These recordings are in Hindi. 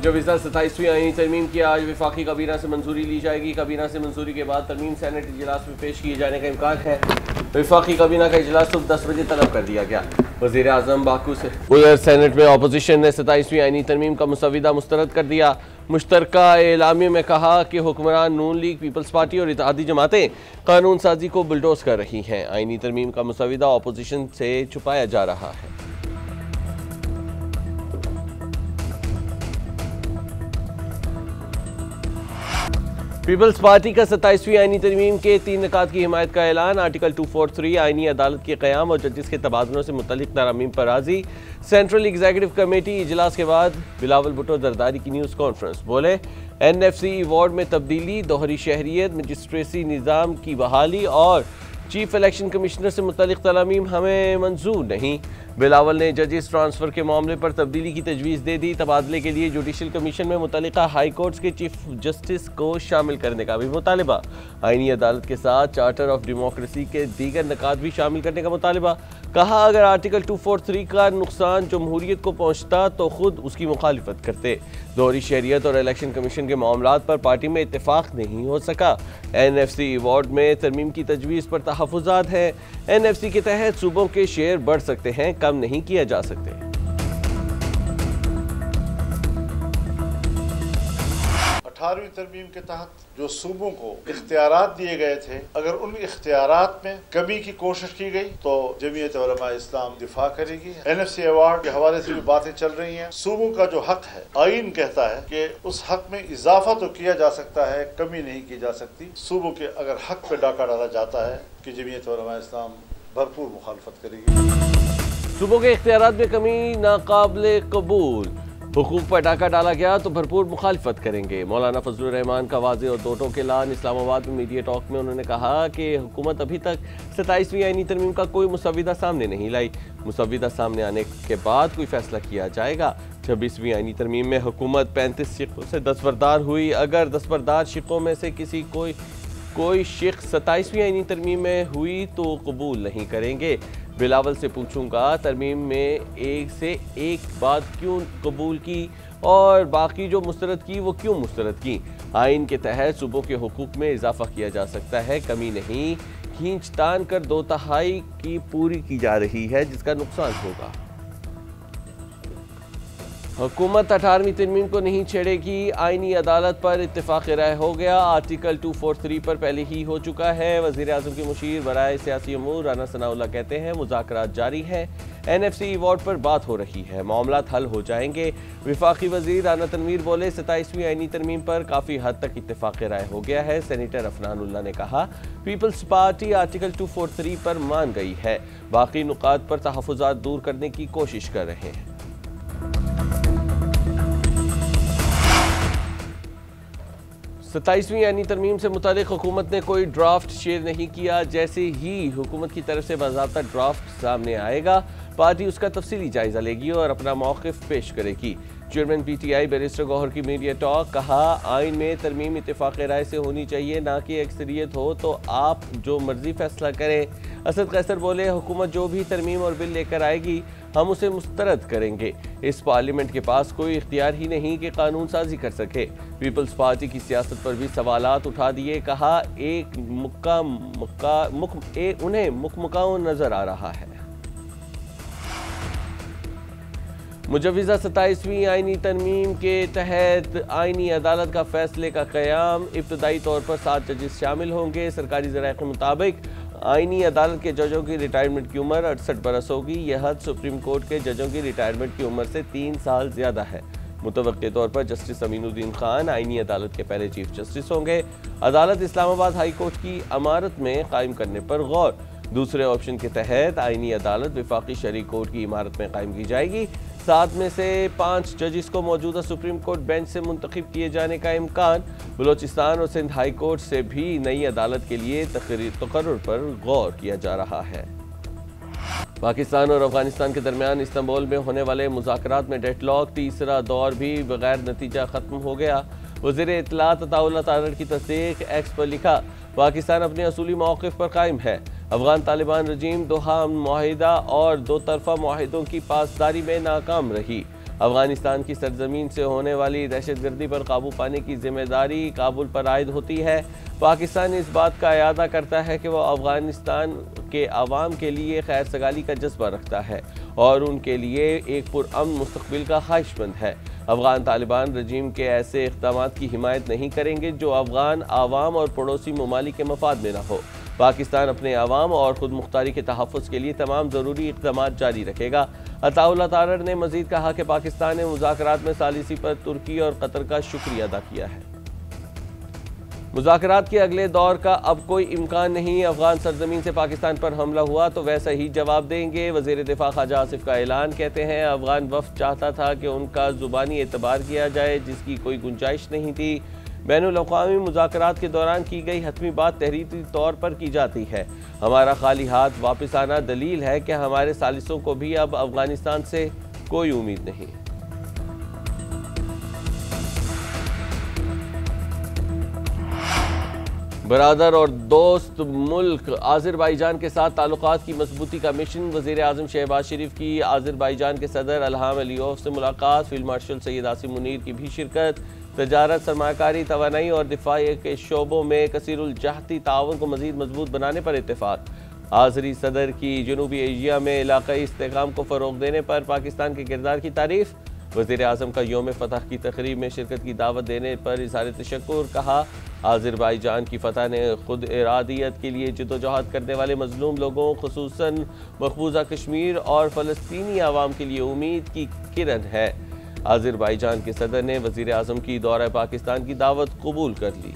मुजव्विज़ा 27वीं आईनी तरमीम की आज वफाकी काबीना से मंजूरी ली जाएगी। काबीना से मंजूरी के बाद तरमीम सेनेट इजलास में पेश किए जाने का इम्कान है। वफाकी काबीना का इजलास सुबह 10 बजे तलब कर दिया गया। वज़ीर आज़म बाकू से उधर सेनेट में अपोजिशन ने 27वीं आईनी तरमीम का मुसविदा मुस्तरद कर दिया। मुश्तरका एलामी में कहा कि हुक्मरान नून लीग, पीपल्स पार्टी और इत्तेहादी जमातें कानून साजी को बुलडोज कर रही हैं। आईनी तरमीम का मुसविदा अपोजिशन से छुपाया जा रहा है। पीपल्स पार्टी का 27वीं आईनी तरमीम के 3 निकात की हिमायत का ऐलान। आर्टिकल 243 आईनी अदालत के क़याम और जजेस के तबादलों से मुतल्लिक तरामीम पर राजी। सेंट्रल एग्जीक्यूटिव कमेटी इजलास के बाद बिलावल भुट्टो जरदारी की न्यूज़ कॉन्फ्रेंस। बोले NFC वार्ड में तब्दीली, दोहरी शहरियत, मजिस्ट्रेसी निज़ाम की बहाली और चीफ इलेक्शन कमिश्नर से मुतल्लिक तरामीम हमें मंजूर नहीं। बिलावल ने जजेस ट्रांसफ़र के मामले पर तब्दीली की तजवीज़ दे दी। तबादले के लिए जुडिशल कमीशन में मुतल्लिका हाई कोर्ट्स के चीफ जस्टिस को शामिल करने का भी मुतालिबा। आईनी अदालत के साथ चार्टर ऑफ डेमोक्रेसी के दीगर निकात भी शामिल करने का मुतालिबा। कहा अगर आर्टिकल 243 का नुकसान जमहूरियत को पहुँचता तो खुद उसकी मुखालिफत करते। दोहरी शहरियत और इलेक्शन कमीशन के मामलात पर पार्टी में इत्तेफाक नहीं हो सका। NFC वार्ड में तरमीम की तजवीज़ पर तहफ़्फ़ुज़ात है। NFC के तहत सूबों के शेयर बढ़ सकते हैं, कम नहीं किए जा सकते। 18वीं तरमीम के तहत जो सूबों को इख्तियारात दिए गए थे, अगर उन इख्तियारात में कमी की कोशिश की गई तो जमीयत उलमा इस्लाम दिफा करेगी। NFC अवार्ड के हवाले से भी बातें चल रही हैं। सूबों का जो हक है, आइन कहता है कि उस हक में इजाफा तो किया जा सकता है, कमी नहीं की जा सकती। सूबों के अगर हक पे डाका डाला जाता है कि जमीयत उलमा इस्लाम भरपूर मुखालफत करेगी। सूबों के इख्तियारात में कमी नाकाबिले कबूल, हुकूक पर डाका डाला गया तो भरपूर मुखालफत करेंगे। मौलाना फजलुर रहमान का वाज़े और दो टोक ऐलान। इस्लामाबाद में मीडिया टॉक में उन्होंने कहा कि हुकूमत अभी तक 27वीं आईनी तरमीम का कोई मुसविदा सामने नहीं लाई। मुसविदा सामने आने के बाद कोई फैसला किया जाएगा। 26वीं आईनी तरमीम में हुकूमत 35 शिकों से दस्तबरदार हुई। अगर दस्तबरदार शिकों में से किसी कोई शिक 27वीं आईनी तरमीम में हुई तो कबूल नहीं करेंगे। बिलावल से पूछूंगा तरमीम में एक से एक बात क्यों कबूल की और बाकी जो मुस्तरद की वो क्यों मुस्तरद की। आइन के तहत सूबों के हुकूक में इजाफा किया जा सकता है, कमी नहीं। खींचतान कर 2/3 की पूरी की जा रही है जिसका नुकसान होगा। हुकूमत 18वीं तरमीम को नहीं छेड़ेगी। आईनी अदालत पर इत्तेफाक राय हो गया। आर्टिकल 243 पर पहले ही हो चुका है। वज़ीर आज़म के मुशीर बराए सियासी अमूर राना सनाउल्लाह कहते हैं मुज़ाकरात जारी हैं। NFC वार्ड पर बात हो रही है, मामलात हल हो जाएंगे। वफाकी वज़ीर राना तनवीर बोले 27वीं आईनी तरमीम पर काफ़ी हद तक इत्तेफाक राय हो गया है। सेनेटर अफनानुल्लाह ने कहा पीपल्स पार्टी आर्टिकल 243 पर मान गई है, बाकी नुकात पर तहफ़्फ़ुज़ात दूर करने की कोशिश कर रहे हैं। सत्ताईसवीं आईनी तरमीम से मुतालिक हुकूमत ने कोई ड्राफ्ट शेयर नहीं किया। जैसे ही हुकूमत की तरफ से बाज़ाब्ता ड्राफ्ट सामने आएगा, पार्टी उसका तफसीली जायजा लेगी और अपना मौक़िफ़ पेश करेगी। चेयरमैन PTI बैरिस्टर गौहर की मीडिया टॉक। कहा आइन में तरमीम इत्तेफाक राय से होनी चाहिए, ना कि अक्सरियत हो तो आप जो मर्जी फैसला करें। असद कैसर बोले हुकूमत जो भी तरमीम और बिल लेकर आएगी हम उसे मुस्तरद करेंगे। इस पार्लियामेंट के पास कोई इख्तियार ही नहीं कि कानून साजी कर सके। पीपल्स पार्टी की सियासत पर भी सवालात उठा दिए। कहा उन्हें मुकमुकाओ नजर आ रहा है। मुजव्विज़ा 27वीं आईनी तरमीम के तहत आईनी अदालत का फैसले का क़याम। इब्तदाई तौर पर 7 जजेस शामिल होंगे। सरकारी ज़राए के मुताबिक आईनी अदालत के जजों की रिटायरमेंट की उम्र 68 बरस होगी। यह हद सुप्रीम कोर्ट के जजों की रिटायरमेंट की उम्र से 3 साल ज़्यादा है। मुतवक्के तौर पर जस्टिस अमीनुद्दीन खान आईनी अदालत के पहले चीफ जस्टिस होंगे। अदालत इस्लामाबाद हाई कोर्ट की इमारत में कायम करने पर गौर। दूसरे ऑप्शन के तहत आईनी अदालत वफाकी शरई कोर्ट की इमारत में कायम की जाएगी। 7 में से 5 जजिस को मौजूदा सुप्रीम कोर्ट बेंच से मुंतखब किए जाने का इम्कान। बलोचिस्तान और सिंध हाई कोर्ट से भी नई अदालत के लिए तकर्रुर पर गौर किया जा रहा है। पाकिस्तान और अफगानिस्तान के दरमियान इस्तांबुल में होने वाले मुज़ाकरात में डेडलॉक। तीसरा दौर भी बगैर नतीजा ख़त्म हो गया। वज़ीर इत्तलात अताउल्लाह तारड़ की तस्दीक। एक्स पर लिखा पाकिस्तान अपने असूली मौक़िफ़ पर कायम है। अफगान तालिबान रजीम दोहा मुआहिदा और दो तरफा मुआहिदों की पासदारी में नाकाम रही। अफगानिस्तान की सरजमीन से होने वाली दहशतगर्दी पर काबू पाने की जिम्मेदारी काबुल पर आयद होती है। पाकिस्तान इस बात का इरादा करता है कि वह अफगानिस्तान के अवाम के लिए खैर सगाली का जज्बा रखता है और उनके लिए एक पुरअमन मुस्तकबिल का ख्वाहिशमंद है। अफगान तालिबान रजीम के ऐसे इक़दाम की हिमायत नहीं करेंगे जो अफगान आवाम और पड़ोसी ममालिक के मफाद में न हो। पाकिस्तान अपने अवाम और खुद मुख्तारी के तहफ़्फ़ुज़ के लिए तमाम ज़रूरी इक़दाम जारी रखेगा। अताउल्लाह तारर ने मज़ीद कहा कि पाकिस्तान ने मुज़ाकरात में सालिसी पर तुर्की और कतर का शुक्रिया अदा किया है। मुज़ाकरात के अगले दौर का अब कोई इम्कान नहीं। अफगान सरजमीन से पाकिस्तान पर हमला हुआ तो वैसा ही जवाब देंगे। वज़ीर दिफा ख्वाजा आसिफ का ऐलान। कहते हैं अफगान वफ़द चाहता था कि उनका ज़ुबानी एतबार किया जाए जिसकी कोई गुंजाइश नहीं थी। बैनुल-अक़वामी मुज़ाकरात के दौरान की गई हतमी बात तहरीरी तौर पर की जाती है। हमारा खाली हाथ वापस आना दलील है कि हमारे सालिसों को भी अब अफगानिस्तान से कोई उम्मीद नहीं। बरादर और दोस्त मुल्क आज़रबाईजान के साथ ताल्लुकात की मजबूती का मिशन। वज़ीर आज़म शहबाज शरीफ की आज़रबाईजान के सदर अल्हाम अलीयोव से मुलाकात। फील्ड मार्शल सैयद आसिम मुनीर की भी शिरकत। तजारत, सरमाकारी, तवानाई और दिफा के शोबों में कसीरुल जहती ताउन को मज़ीद मजबूत बनाने पर इत्तेफाक। आज़री सदर की जनूबी एशिया में इलाक़ाई इस्तेहकाम को फ़रोग़ देने पर पाकिस्तान के किरदार की तारीफ़। वज़ीर आज़म का यौम फ़तह की तक़रीब में शिरकत की दावत देने पर इज़हार तशक्कुर। कहा आज़रबाईजान की फ़तह ने खुद इरादियत के लिए जदोजहद करने वाले मज़लूम लोगों खुसूसन मकबूजा कश्मीर और फ़लस्तीनी आवाम के लिए उम्मीद की किरण है। आज़रबाईजान के सदर ने वज़ीर आज़म की दौरा पाकिस्तान की दावत कबूल कर ली।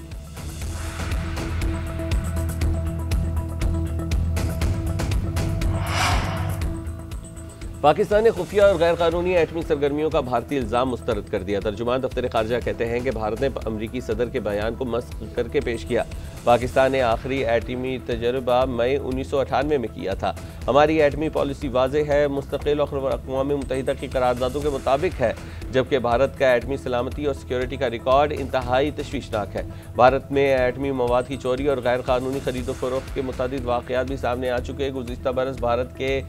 पाकिस्तान ने खुफिया और गैर कानूनी एटमी सरगर्मियों का भारतीय इल्ज़ाम मुस्तरद कर दिया। तर्जुमान दफ्तर खारजा कहते हैं कि भारत ने अमरीकी सदर के बयान को मस्ख करके पेश किया। पाकिस्तान ने आखिरी एटमी तजर्बा मई 1998 में किया था। हमारी एटमी पॉलिसी वाज़ेह है, मुस्तकिल और अक़वाम मुत्तहिदा की करारदादों के मुताबिक है, जबकि भारत का एटमी सलामती और सिक्योरिटी का रिकॉर्ड इंतहाई तशवीशनाक है। भारत में एटमी मवाद की चोरी और गैर कानूनी खरीदो फरोख्त के मुतअद्दिद वाक़यात भी सामने आ चुके हैं। गुज़िश्ता बरस भारत के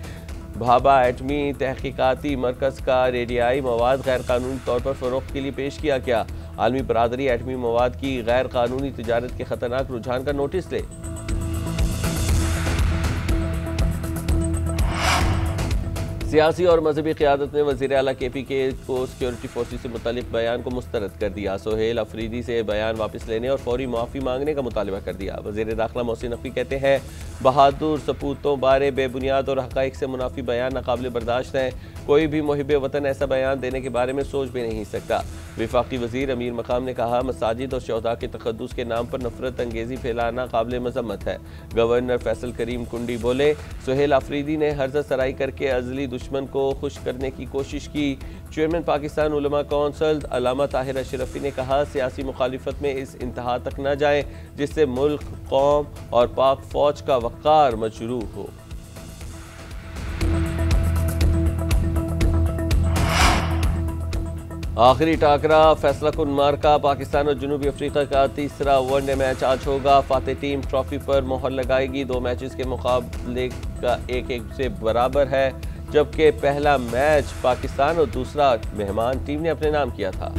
भाभा एटमी तहकीकाती मरकज़ का रेडियाई मवाद गैर कानूनी तौर पर फ़रोख्त के लिए पेश किया गया। आलमी बरादरी एटमी मवाद की गैर कानूनी तिजारत के ख़तरनाक रुझान का नोटिस ले। सियासी और मजहबी क़यादत ने वज़ीर आला KPK को सिक्योरिटी फोर्सेस से मुतालिक बयान को मुस्तरद कर दिया। सोहेल अफरीदी से बयान वापस लेने और फौरी माफ़ी मांगने का मुतालबा कर दिया। वज़ीर दाखिला मोहसिन नकवी कहते हैं बहादुर सपूतों बारे बेबुनियाद और हक़ाइक़ से मुनाफी बयान नाकाबिल बर्दाश्त हैं। कोई भी मुहिब वतन ऐसा बयान देने के बारे में सोच भी नहीं सकता। वफाकी वज़ीर अमीर मकाम ने कहा मसाजिद और शहदा के तक़द्दुस के नाम पर नफरत अंगेज़ी फैलाना काबिल मज़म्मत है। गवर्नर फैसल करीम कुंडी बोले। सोहेल अफरीदी ने हर्ज़त सराई करके अज़ली दुश्मन को खुश करने की कोशिश की। चेयरमैन पाकिस्तान उलमा कौंसल अल्लामा ताहिर अशरफी ने कहा सियासी मुखालिफत में इस इंतहा तक न जाए जिससे मुल्क, कौम और पाक फ़ौज का वक़ार मजरूह हो। आखिरी टाकरा फैसला कुन मार्का। पाकिस्तान और जनूबी अफ्रीका का तीसरा वनडे मैच आज होगा। फातेह टीम ट्रॉफी पर मोहर लगाएगी। 2 मैचेस के मुकाबले का 1-1 से बराबर है, जबकि पहला मैच पाकिस्तान और दूसरा मेहमान टीम ने अपने नाम किया था।